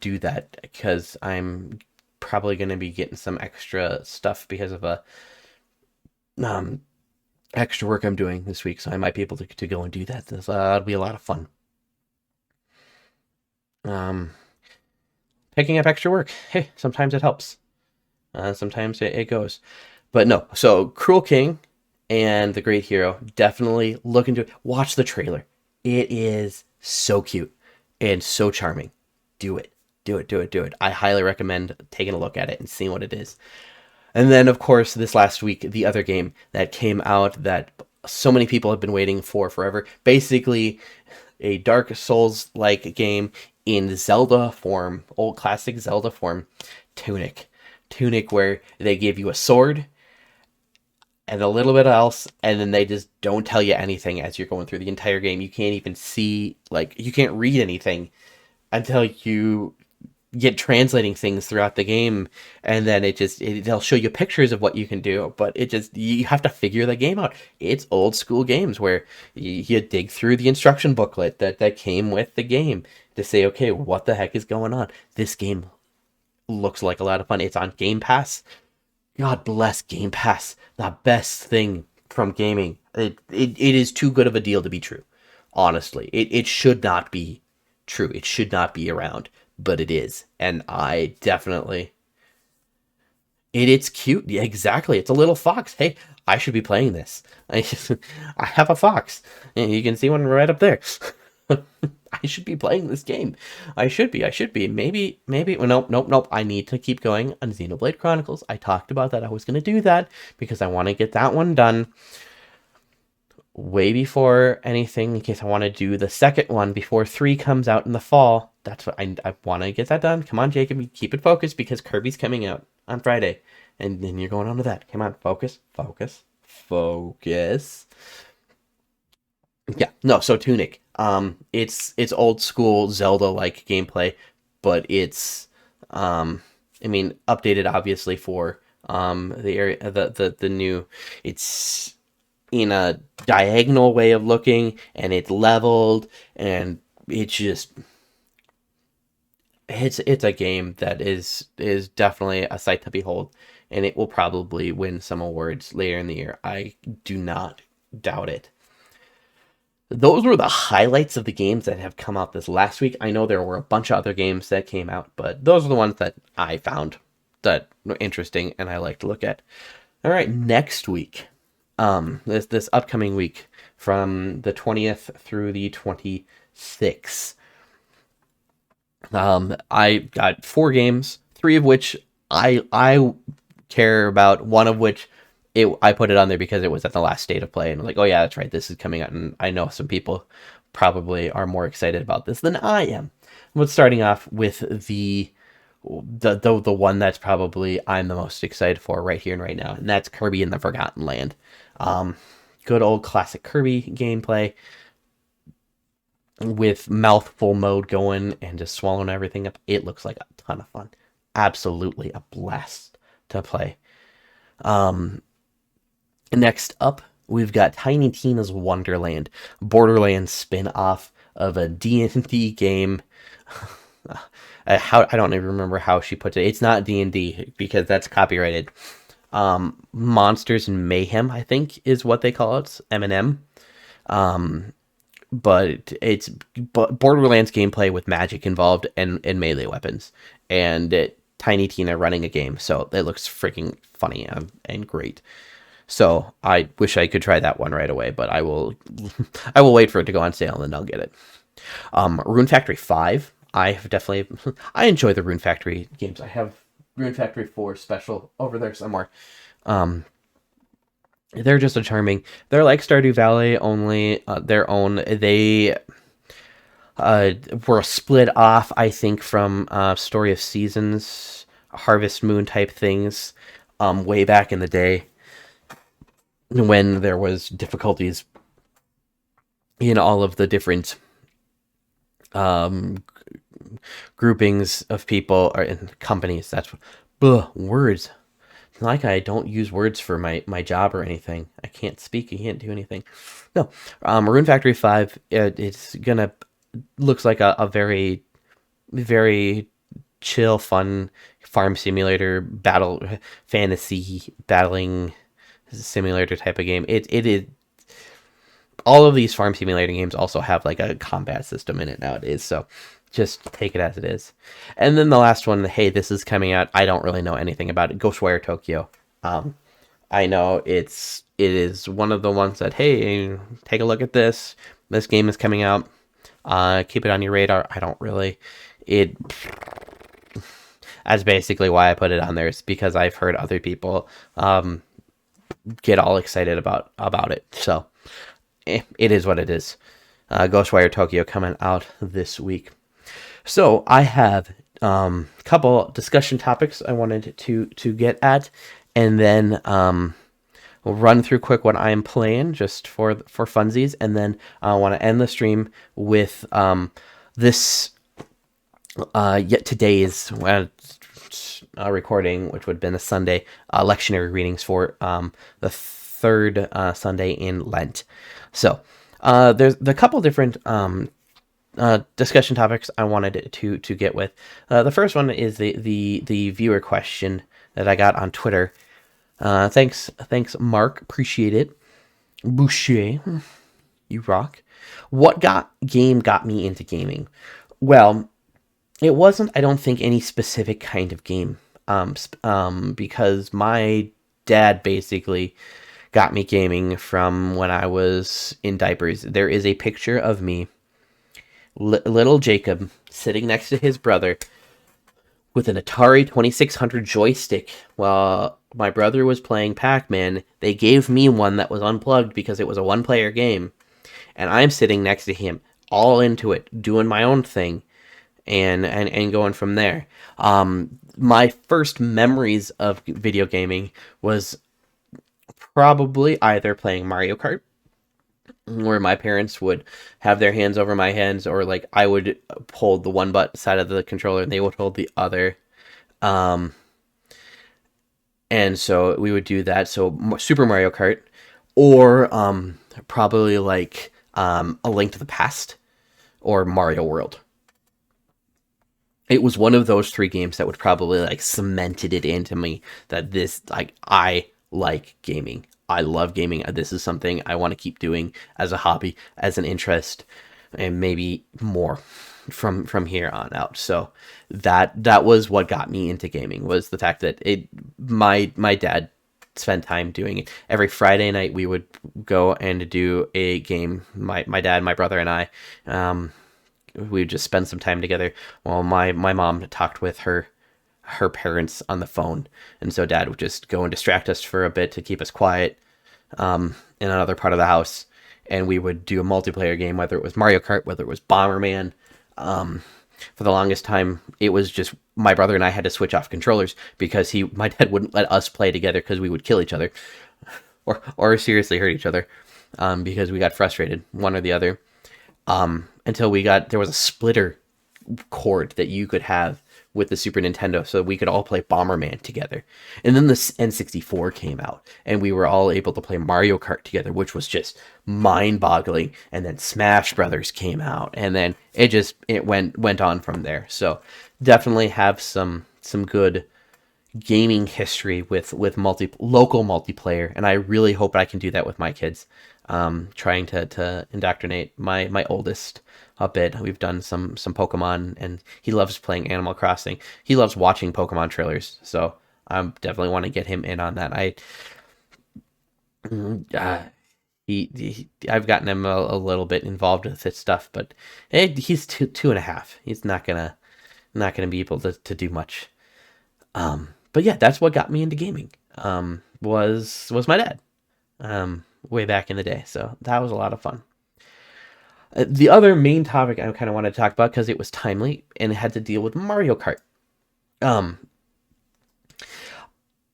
do that because I'm probably going to be getting some extra stuff because of a extra work I'm doing this week, so I might be able to go and do that. That'll be a lot of fun. Picking up extra work. Hey, sometimes it helps. Sometimes it goes. But no, so Cruel King and The Great Hero, definitely look into it. Watch the trailer. It is so cute and so charming. Do it. Do it, do it, do it. I highly recommend taking a look at it and seeing what it is. And then, of course, this last week, the other game that came out that so many people have been waiting for forever. Basically, a Dark Souls-like game in Zelda form, old classic Zelda form, Tunic. Tunic, where they give you a sword and a little bit else, and then they just don't tell you anything as you're going through the entire game. You can't even see, like, you can't read anything until you get translating things throughout the game, and then they'll show you pictures of what you can do, but you have to figure the game out. It's old school games where you dig through the instruction booklet that came with the game to say, okay, what the heck is going on? This game looks like a lot of fun. It's on Game Pass. God bless Game Pass, the best thing from gaming. It is too good of a deal to be true. Honestly, it should not be true. It should not be around, but it is, and I definitely. It's cute. Yeah, exactly. It's a little fox. Hey, I should be playing this. I have a fox, and you can see one right up there. I should be playing this game. I should be. Maybe. Well, nope. I need to keep going on Xenoblade Chronicles. I talked about that. I was going to do that because I want to get that one done way before anything, in case I want to do the second one before 3 comes out in the fall. That's what I want to get that done. Come on, Jacob, keep it focused because Kirby's coming out on Friday, and then you're going on to that. Come on, focus. Yeah, no, so Tunic. It's old school Zelda-like gameplay, but it's updated obviously for the area the new. It's in a diagonal way of looking, and it's leveled, and it's just it's a game that is definitely a sight to behold, and it will probably win some awards later in the year. I do not doubt it. Those were the highlights of the games that have come out this last week. I know there were a bunch of other games that came out, but those are the ones that I found that were interesting and I like to look at. All right, next week, this upcoming week, from the 20th through the 26th, I got 4 games, 3 of which I care about, one of which I put it on there because it was at the last state of play, and I'm like, oh yeah, that's right, this is coming out, and I know some people probably are more excited about this than I am. But starting off with the one that's probably I'm the most excited for right here and right now, and that's Kirby in the Forgotten Land. Good old classic Kirby gameplay with mouthful mode going and just swallowing everything up. It looks like a ton of fun. Absolutely a blast to play. Next up, we've got Tiny Tina's Wonderland, Borderlands spin-off of a D&D game. I don't even remember how she puts it. It's not D&D because that's copyrighted. Monsters and Mayhem, I think, is what they call it. M&M. But it's Borderlands gameplay with magic involved and melee weapons. And Tiny Tina running a game. So it looks freaking funny and great. So I wish I could try that one right away, but I will wait for it to go on sale and then I'll get it. Rune Factory 5. I enjoy the Rune Factory games. I have Rune Factory 4 special over there somewhere. They're just a charming. They're like Stardew Valley, only their own. They were split off, I think, from Story of Seasons, Harvest Moon type things, way back in the day. when there was difficulties in all of the different groupings of people or in companies. That's words. Like I don't use words for my job or anything. I can't speak. I can't do anything. No. Rune Factory 5, it's gonna looks like a very, very chill, fun farm simulator battle fantasy battling simulator type of game. It is. All of these farm simulator games also have like a combat system in it nowadays, so just take it as it is. And then the last one, hey, this is coming out. I don't really know anything about it. Ghostwire Tokyo. I know it is one of the ones that, hey, take a look at this. This game is coming out. Keep it on your radar. I don't really. That's basically why I put it on there. Is because I've heard other people get all excited about it. So it is what it is. Ghostwire Tokyo coming out this week. So I have a couple discussion topics I wanted to get at, and then we'll run through quick what I'm playing just for funsies, and then I want to end the stream with this today's recording, which would have been a Sunday lectionary readings for the third Sunday in Lent. So there's a couple different discussion topics I wanted to get with. The first one is the viewer question that I got on Twitter. Thanks, Mark. Appreciate it. Boucher, you rock. What game got me into gaming? Well, it wasn't, I don't think, any specific kind of game. Because my dad basically got me gaming from when I was in diapers. There is a picture of me, little Jacob, sitting next to his brother with an Atari 2600 joystick while my brother was playing Pac-Man. They gave me one that was unplugged because it was a one-player game, and I'm sitting next to him, all into it, doing my own thing, and going from there. My first memories of video gaming was probably either playing Mario Kart, where my parents would have their hands over my hands, or like I would hold the one side of the controller and they would hold the other. And so we would do that. So Super Mario Kart, or probably like A Link to the Past, or Mario World. It was one of those three games that would probably like cemented it into me that this, like, I like gaming. I love gaming. This is something I want to keep doing as a hobby, as an interest, and maybe more from here on out. So that was what got me into gaming, was the fact that my dad spent time doing it. Every Friday night we would go and do a game. My dad, my brother, and I, we would just spend some time together while my mom talked with her parents on the phone, and so dad would just go and distract us for a bit to keep us quiet in another part of the house, and we would do a multiplayer game, whether it was Mario Kart, whether it was Bomberman. For the longest time, it was just my brother and I had to switch off controllers because my dad wouldn't let us play together because we would kill each other or seriously hurt each other, because we got frustrated, one or the other, until there was a splitter cord that you could have with the Super Nintendo, so we could all play Bomberman together. And then the N64 came out, and we were all able to play Mario Kart together, which was just mind-boggling. And then Smash Brothers came out, and then it went on from there. So definitely have some good gaming history with local multiplayer, and I really hope I can do that with my kids. Trying to indoctrinate my oldest a bit. We've done some Pokemon, and he loves playing Animal Crossing. He loves watching Pokemon trailers, so I definitely want to get him in on that. I've gotten him a little bit involved with this stuff, but he's two and a half. He's not gonna be able to do much. But yeah, that's what got me into gaming. Was my dad. Way back in the day, so that was a lot of fun. The other main topic I kind of wanted to talk about, because it was timely and it had to deal with Mario Kart,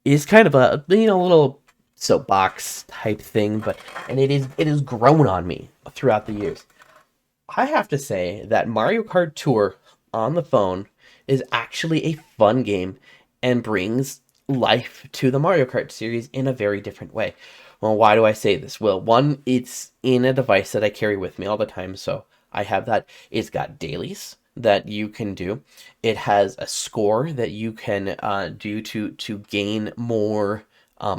is kind of a little soapbox type thing, and it has grown on me throughout the years. I have to say that Mario Kart Tour on the phone is actually a fun game and brings life to the Mario Kart series in a very different way. Well, why do I say this? Well, one, it's in a device that I carry with me all the time, so I have that. It's got dailies that you can do. It has a score that you can do to gain more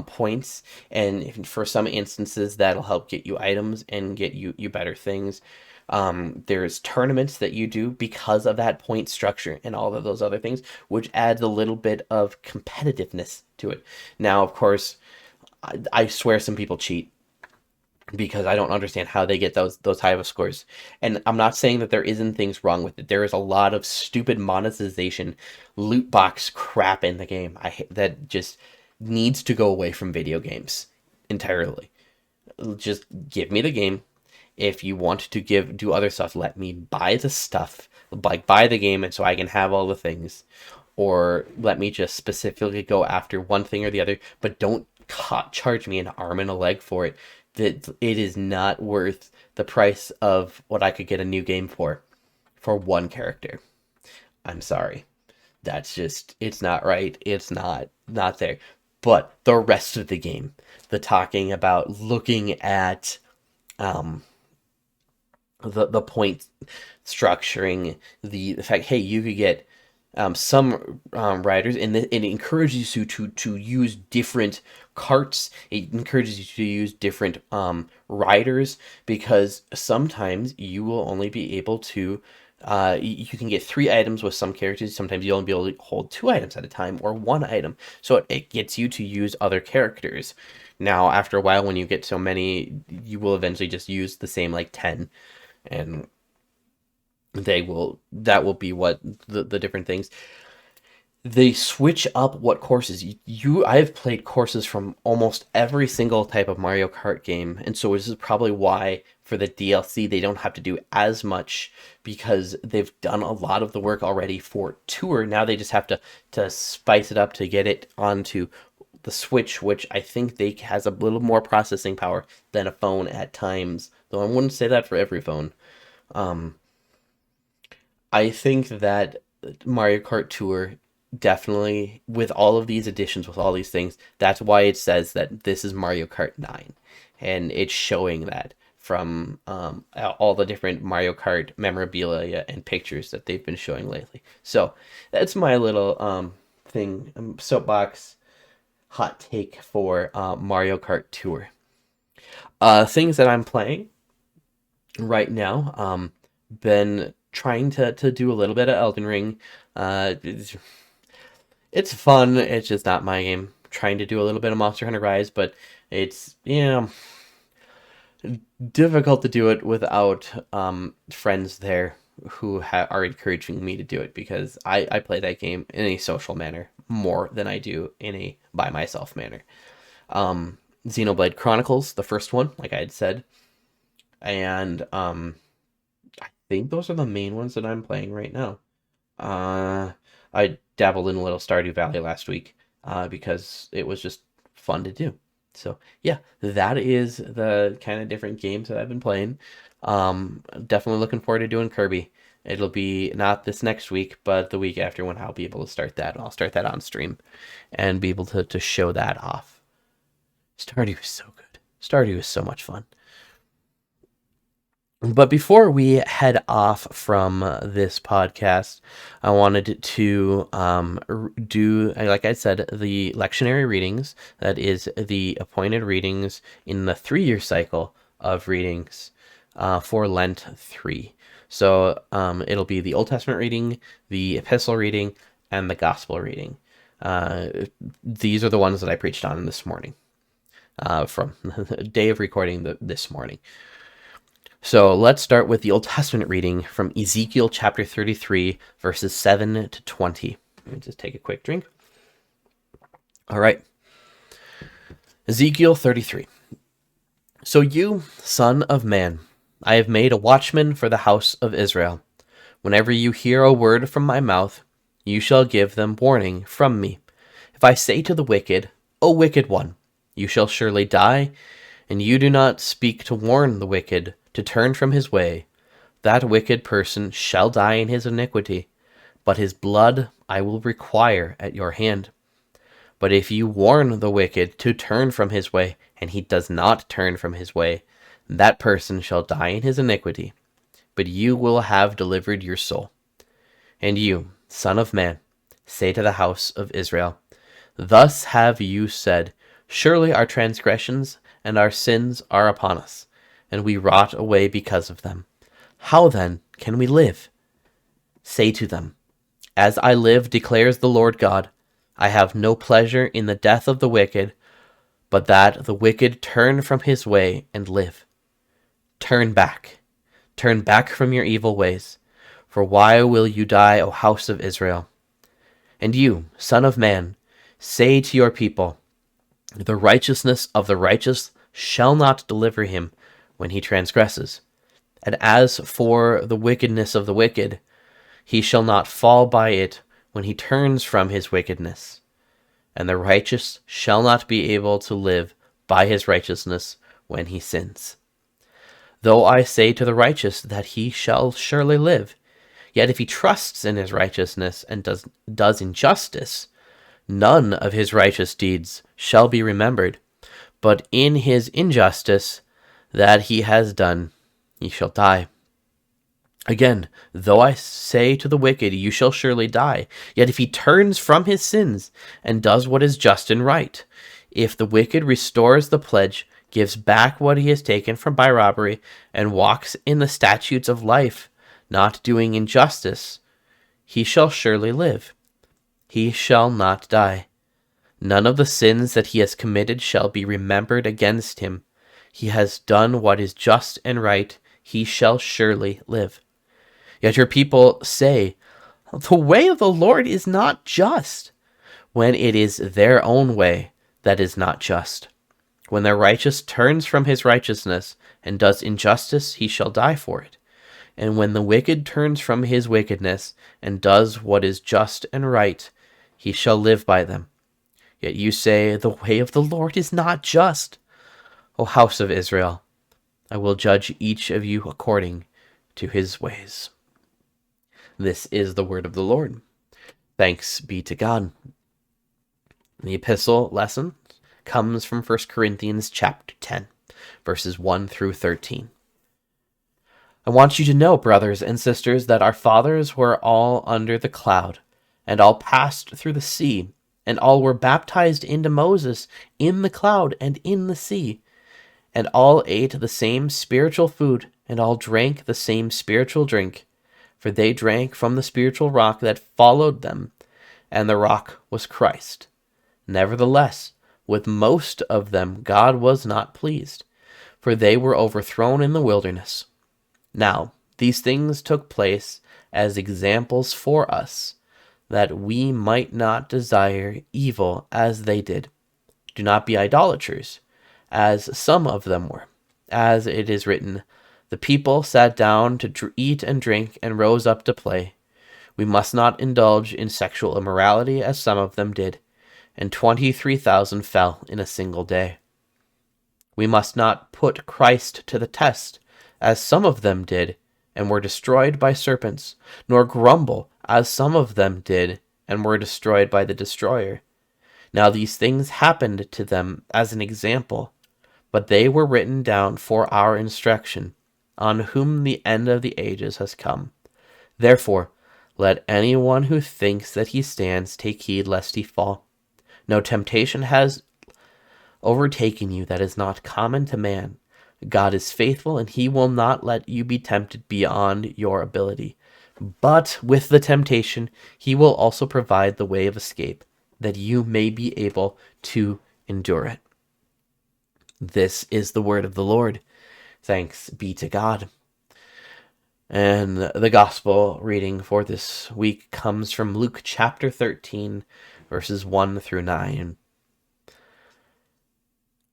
points, and for some instances that'll help get you items and get you better things. There's tournaments that you do because of that point structure and all of those other things, which adds a little bit of competitiveness to it. Now, of course, I swear some people cheat because I don't understand how they get those high of scores. And I'm not saying that there isn't things wrong with it. There is a lot of stupid monetization, loot box crap in the game. That just needs to go away from video games entirely. Just give me the game. If you want to do other stuff, let me buy the stuff, like buy the game, and so I can have all the things, or let me just specifically go after one thing or the other. But don't charge me an arm and a leg for it. That it is not worth the price of what I could get a new game for one character. I'm sorry, that's just, it's not right. It's not there. But the rest of the game, the talking about looking at the point structuring, the fact, hey, you could get some riders, and it encourages you to use different carts. It encourages you to use different riders, because sometimes you will only be able to you can get 3 items with some characters. Sometimes you'll only be able to hold 2 items at a time, or 1 item. So it gets you to use other characters. Now, after a while, when you get so many, you will eventually just use the same, like, 10. And that will be what the different things. They switch up what courses I have played courses from almost every single type of Mario Kart game, and so this is probably why for the DLC they don't have to do as much, because they've done a lot of the work already for Tour. Now they just have to spice it up to get it onto the Switch, which I think has a little more processing power than a phone at times, though I wouldn't say that for every phone. I think that Mario Kart Tour definitely, with all of these additions, with all these things, that's why it says that this is Mario Kart 9. And it's showing that from all the different Mario Kart memorabilia and pictures that they've been showing lately. So that's my little soapbox hot take for Mario Kart Tour. Things that I'm playing right now, been trying to do a little bit of Elden Ring. It's fun. It's just not my game. Trying to do a little bit of Monster Hunter Rise, but it's, difficult to do it without friends there who are encouraging me to do it, because I play that game in a social manner more than I do in a by myself manner. Xenoblade Chronicles, the first one, like I had said, and I think those are the main ones that I'm playing right now. I dabbled in a little Stardew Valley last week because it was just fun to do. So yeah, that is the kind of different games that I've been playing. Definitely looking forward to doing Kirby. It'll be not this next week, but the week after, when I'll be able to start that. I'll start that on stream and be able to show that off. Stardew is so good. Stardew is so much fun. But before we head off from this podcast, I wanted to do, like I said, the lectionary readings. That is the appointed readings in the 3-year cycle of readings for Lent 3. So it'll be the Old Testament reading, the Epistle reading, and the Gospel reading. These are the ones that I preached on this morning, from the day of recording this morning. So let's start with the Old Testament reading from Ezekiel chapter 33, verses 7 to 20. Let me just take a quick drink. All right. Ezekiel 33. So you, son of man, I have made a watchman for the house of Israel. Whenever you hear a word from my mouth, you shall give them warning from me. If I say to the wicked, O wicked one, you shall surely die, and you do not speak to warn the wicked to turn from his way. That wicked person shall die in his iniquity, but his blood I will require at your hand. But if you warn the wicked to turn from his way, and he does not turn from his way, that person shall die in his iniquity, but you will have delivered your soul. And you, Son of Man, say to the house of Israel, Thus have you said, Surely our transgressions and our sins are upon us, and we rot away because of them. How then can we live? Say to them, As I live, declares the Lord God, I have no pleasure in the death of the wicked, but that the wicked turn from his way and live. Turn back from your evil ways, for why will you die, O house of Israel? And you, Son of Man, say to your people, The righteousness of the righteous shall not deliver him when he transgresses. And as for the wickedness of the wicked, he shall not fall by it when he turns from his wickedness. And the righteous shall not be able to live by his righteousness when he sins. Though I say to the righteous that he shall surely live, yet if he trusts in his righteousness and does injustice, none of his righteous deeds shall be remembered, but in his injustice that he has done, he shall die. Again, though I say to the wicked, You shall surely die, yet if he turns from his sins and does what is just and right, if the wicked restores the pledge, gives back what he has taken from by robbery, and walks in the statutes of life, not doing injustice, he shall surely live. He shall not die. None of the sins that he has committed shall be remembered against him. He has done what is just and right. He shall surely live. Yet your people say, The way of the Lord is not just, when it is their own way that is not just. When the righteous turns from his righteousness and does injustice, he shall die for it. And when the wicked turns from his wickedness and does what is just and right, he shall live by them. Yet you say, The way of the Lord is not just. O house of Israel, I will judge each of you according to his ways. This is the word of the Lord. Thanks be to God. The epistle lesson comes from 1 Corinthians chapter 10, verses 1 through 13. I want you to know, brothers and sisters, that our fathers were all under the cloud, and all passed through the sea, and all were baptized into Moses in the cloud and in the sea, and all ate the same spiritual food, and all drank the same spiritual drink, for they drank from the spiritual rock that followed them, and the rock was Christ. Nevertheless, with most of them God was not pleased, for they were overthrown in the wilderness. Now, these things took place as examples for us, that we might not desire evil as they did. Do not be idolaters, as some of them were. As it is written, The people sat down to eat and drink and rose up to play. We must not indulge in sexual immorality as some of them did, and 23,000 fell in a single day. We must not put Christ to the test, as some of them did, and were destroyed by serpents, nor grumble, as some of them did, and were destroyed by the destroyer. Now these things happened to them as an example, but they were written down for our instruction, on whom the end of the ages has come. Therefore, let anyone who thinks that he stands take heed lest he fall. No temptation has overtaken you that is not common to man. God is faithful, and he will not let you be tempted beyond your ability. But with the temptation, he will also provide the way of escape, that you may be able to endure it. This is the word of the Lord. Thanks be to God. And the gospel reading for this week comes from Luke chapter 13, verses 1 through 9.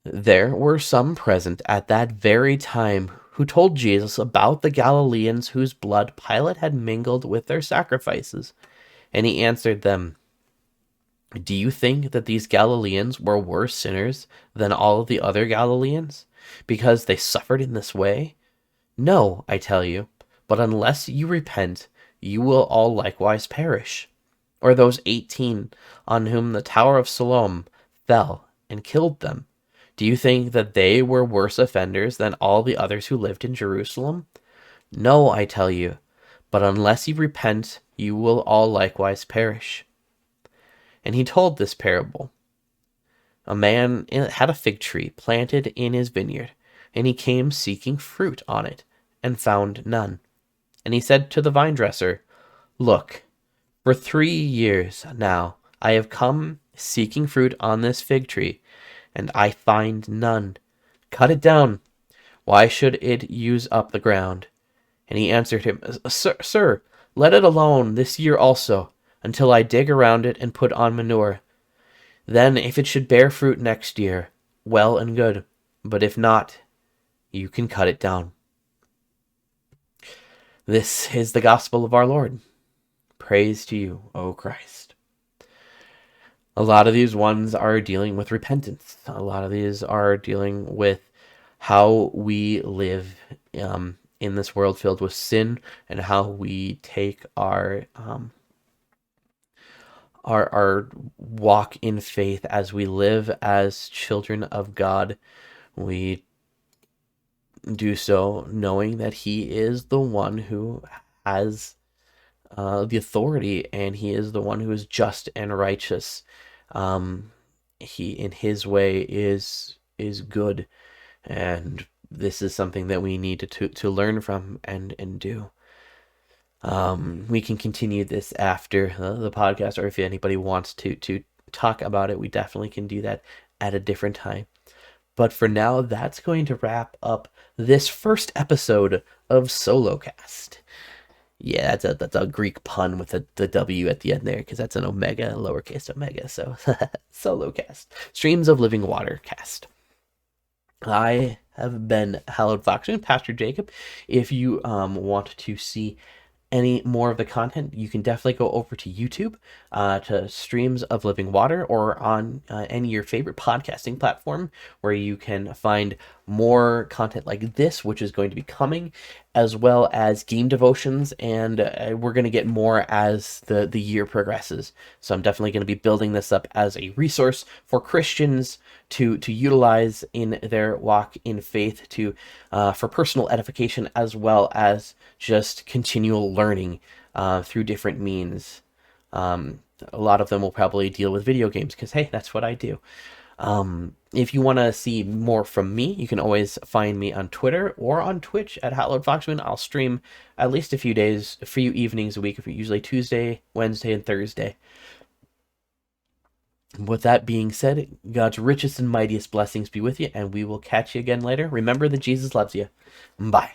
There were some present at that very time who told Jesus about the Galileans whose blood Pilate had mingled with their sacrifices. And he answered them, Do you think that these Galileans were worse sinners than all of the other Galileans because they suffered in this way? No, I tell you, but unless you repent, you will all likewise perish. Or those 18 on whom the Tower of Siloam fell and killed them. Do you think that they were worse offenders than all the others who lived in Jerusalem? No, I tell you, but unless you repent, you will all likewise perish. And he told this parable. A man had a fig tree planted in his vineyard, and he came seeking fruit on it, and found none. And he said to the vine dresser, Look, for 3 years now I have come seeking fruit on this fig tree, and I find none. Cut it down. Why should it use up the ground? And he answered him, Sir, let it alone this year also, until I dig around it and put on manure. Then if it should bear fruit next year, well and good. But if not, you can cut it down. This is the gospel of our Lord. Praise to you, O Christ. A lot of these ones are dealing with repentance. A lot of these are dealing with how we live in this world filled with sin, and how we take our walk in faith as we live as children of God. We do so knowing that He is the one who has the authority, and He is the one who is just and righteous. He, in His way, is good, and this is something that we need to learn from and do. We can continue this after the podcast, or if anybody wants to talk about it, we definitely can do that at a different time. But for now, that's going to wrap up this first episode of SOLW Cast. Yeah, that's a Greek pun with the W at the end there, because that's an omega, lowercase omega. So SOLW Cast, Streams of Living Water Cast. I have been Hallowed Foxman, Pastor Jacob. If you want to see any more of the content, you can definitely go over to YouTube, to Streams of Living Water, or on any of your favorite podcasting platform, where you can find more content like this, which is going to be coming, as well as game devotions, and we're going to get more as the year progresses. So I'm definitely going to be building this up as a resource for Christians to utilize in their walk in faith, to for personal edification, as well as just continual learning through different means. A lot of them will probably deal with video games, because hey, that's what I do. If you want to see more from me, you can always find me on Twitter or on Twitch at Hallowed Foxman. I'll stream at least a few evenings a week, usually Tuesday, Wednesday, and Thursday. With that being said, God's richest and mightiest blessings be with you, and we will catch you again later. Remember that Jesus loves you. Bye.